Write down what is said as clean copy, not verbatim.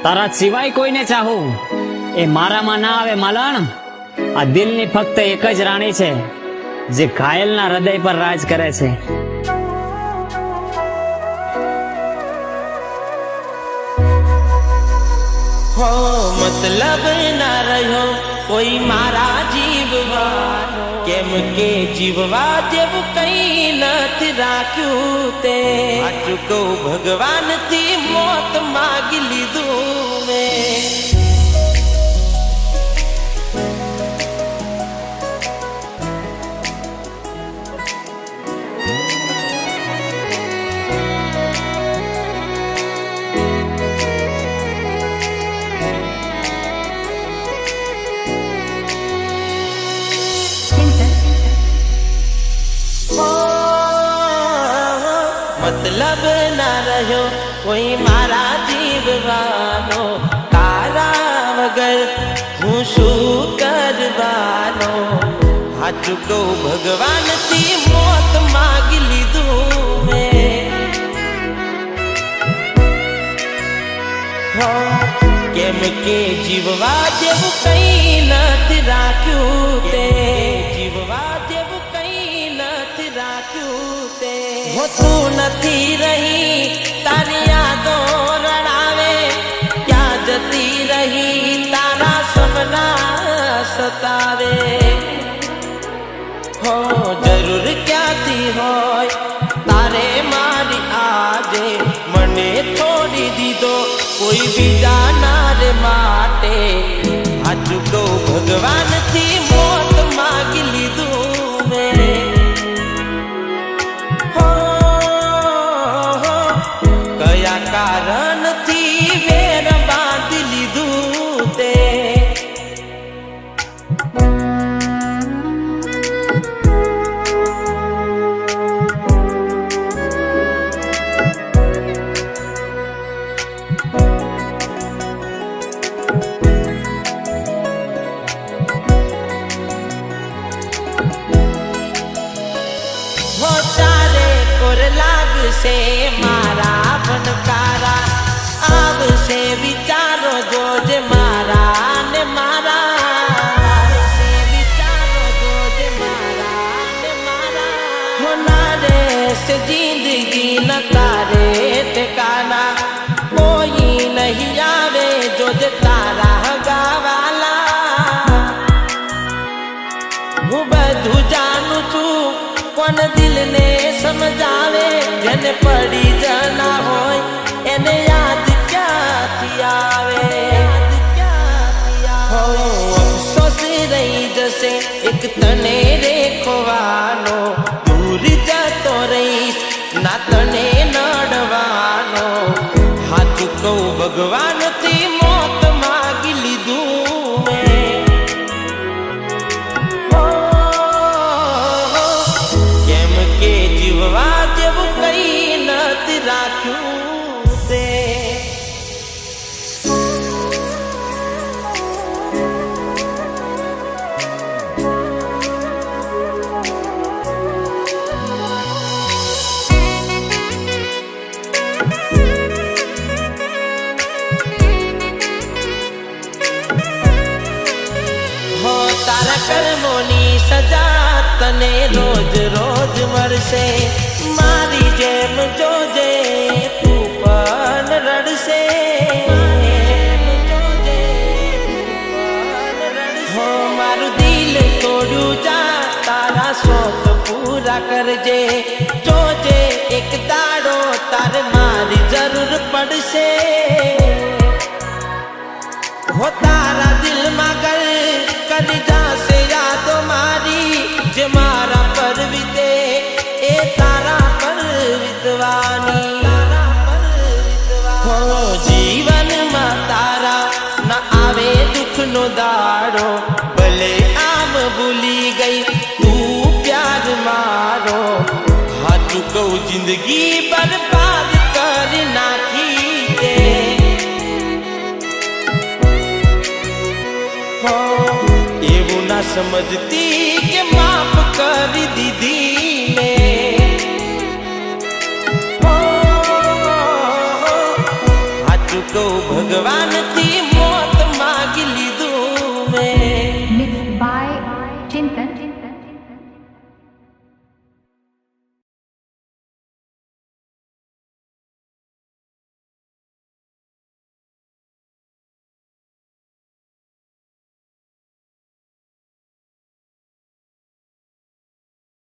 તારા સિવાય કોઈને ચાહું એ મારામાં ના આવે માલણ। આ દિલની ફક્ત એક જ રાણી છે જે ઘાયલના હૃદય પર રાજ કરે છે। हो मतलब ना रहो कोई मारा जीववानो केम के जीववा जेव कई नथ राख्यू ते आ चुको भगवान थी मौत मांग लीधू में। मतलब ना रहो कोई मारा जीववानो तारा वगर हूँ शू करवानो। आ चुको भगवान थी मौत मांग लीधू में। हो केम के जीववा जेव कई नथ राख्यू ते जीववा जेव कई नथ राख्यू ते। हो तू नथी रही तारी यादों रड़ावे क्या जती रही तारा सपना सतावे। हो जरूर क्या थी हो तारे मारी आजे मने छोड़ी दीदो कोई भी जाना रे माटे। आ चुको भगवान थी मौत मांग लीधू में। कारण थी वेर बांध लीधू ते। हो तारे कोर लाग से मारा बनकारा आव से विचारो जोज मारा ने मारा से विचारो जोज मारा ने मारा। हो नारे से जिंदगी न तारे ठिकाना कोई नहीं आवे जोज तारा गावाला। हूँ बधु जानू छू कोन दिल ने समझावे जने पड़ी जना होय एने याद क्या थी आवे। हो अफसोस रही जैसे एक तने रेखवानो दूर जातो रही ना तने नडवानो। हा चुको भगवान थी मौत मांग लीधू में। केम के जीववा जेव कई नथ राख्यू ते। हो तारा कर्मोनी सजा तने रोज रोज मरसे मारी जेम जोजे तू पण रड़से। हो मारू दिल तोड़ू जा तारा शौक पूरा कर जे जोजे एक दाड़ो तार मारी जरूर पड़से। हो तारा दिल मगर कर जा से याद मारी जे मारा पर विते ए तारा पर विद्वानी। हो जीवन मा तारा न आवे दुख नो दाड़ो भले आम भूली गई तू प्यार मारो। हा चुको जिंदगी बर्बाद कर नाखी ते। हो एवं ना समझती के माफ कर दीदी ने। સાચું કહું ભગવાનથી મોત માગી લીધી